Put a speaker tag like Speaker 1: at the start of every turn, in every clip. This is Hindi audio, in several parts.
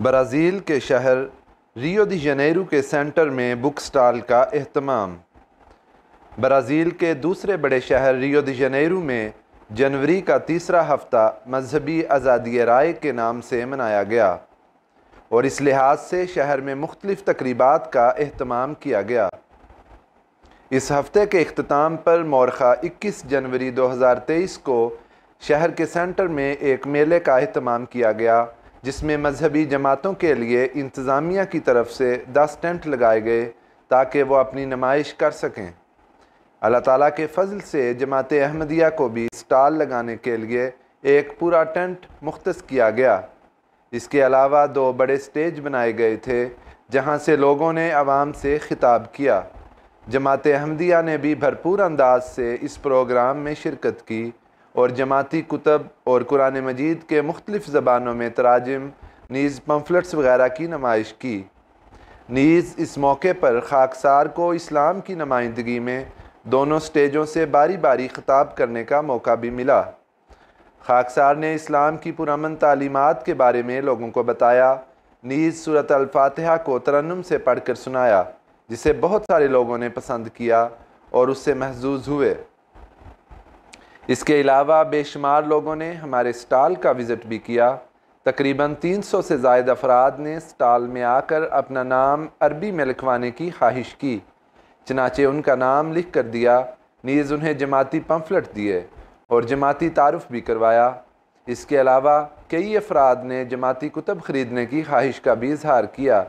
Speaker 1: ब्राज़ील के शहर रियो दी जनेरू के सेंटर में बुक स्टॉल का एहतमाम। ब्राज़ील के दूसरे बड़े शहर रियो दी जनेरू में जनवरी का तीसरा हफ्ता मजहबी आज़ादी राय के नाम से मनाया गया और इस लिहाज से शहर में मुख्तलिफ़ तकरीबात का एहतमाम किया गया। इस हफ्ते के अख्ताम पर मौरखा 21 जनवरी 2023 को शहर के सेंटर में एक मेले का एहतमाम किया गया, जिसमें मजहबी जमातों के लिए इंतज़ामिया की तरफ से 10 टेंट लगाए गए ताकि वो अपनी नुमाइश कर सकें। अल्लाह ताला के फ़ज़ल से जमात अहमदिया को भी स्टॉल लगाने के लिए एक पूरा टेंट मुख्तस किया गया। इसके अलावा 2 बड़े स्टेज बनाए गए थे जहां से लोगों ने आवाम से खिताब किया। जमात अहमदिया ने भी भरपूर अंदाज से इस प्रोग्राम में शिरकत की और जमाती कुतब और कुरान मजीद के मुख्तलिफ़ ज़बानों में तराजिम नीज़ पम्फलेट्स वगैरह की नुमाइश की। नीज़ इस मौके पर खाकसार को इस्लाम की नुमाइंदगी में दोनों स्टेजों से बारी बारी खिताब करने का मौका भी मिला। खाकसार ने इस्लाम की पुरअमन तालीमात के बारे में लोगों को बताया। नीज़ सूरत अल-फातिहा को तरन्नुम से पढ़ कर सुनाया, जिसे बहुत सारे लोगों ने पसंद किया और उससे महजूज़ हुए। इसके अलावा बेशुमार लोगों ने हमारे स्टॉल का विज़िट भी किया। तकरीबन 300 से ज़ायद अफराद ने स्टॉल में आकर अपना नाम अरबी में लिखवाने की ख्वाहिश की, चनाचे उनका नाम लिख कर दिया। नीज़ उन्हें जमाती पम्फलेट दिए और जमाती तारुफ भी करवाया। इसके अलावा कई अफराद ने जमाती कुतब ख़रीदने की ख्वाहिश का भी इजहार किया,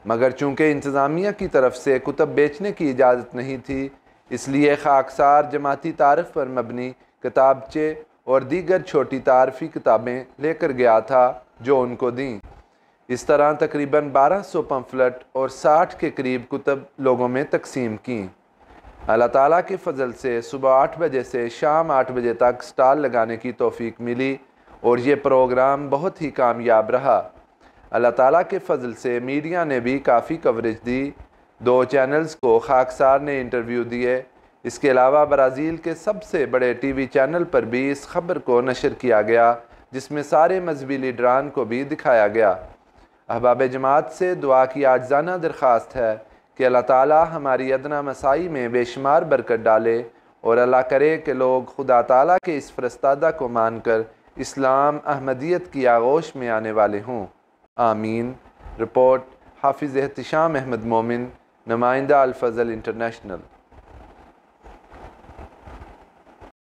Speaker 1: मगर चूँकि इंतज़ामिया की तरफ से कुतब बेचने की इजाज़त नहीं थी, इसलिए खाकसार जमाती तारीफ़ पर मबनी किताबचे और दीगर छोटी तारफ़ी किताबें लेकर गया था जो उनको दी। इस तरह तकरीबन 1200 पम्फलेट और 60 के करीब कुतब लोगों में तकसीम की। अल्लाह ताला के फ़ज़ल से सुबह 8 बजे से शाम 8 बजे तक स्टॉल लगाने की तौफ़ीक मिली और ये प्रोग्राम बहुत ही कामयाब रहा। अल्लाह ताला के फ़ज़ल से मीडिया ने भी काफ़ी कवरेज दी। 2 चैनल्स को खाकसार ने इंटरव्यू दिए। इसके अलावा ब्राज़ील के सबसे बड़े टीवी चैनल पर भी इस खबर को नशर किया गया, जिसमें सारे मजहबी लीडरान को भी दिखाया गया। अहबाब जमात से दुआ की आज़ाना दरख्वास्त है कि अल्लाह ताला हमारी अदना मसाई में बेशुमार बरकत डाले और अल्लाह करे कि लोग खुदा ताला के इस फ़रिस्तादा को मानकर इस्लाम अहमदियत की आगोश में आने वाले हों। आमीन। रिपोर्ट हाफिज़ एहतिशाम अहमद मोमिन, नुमाइंदा अल फ़ज़ल इंटरनेशनल।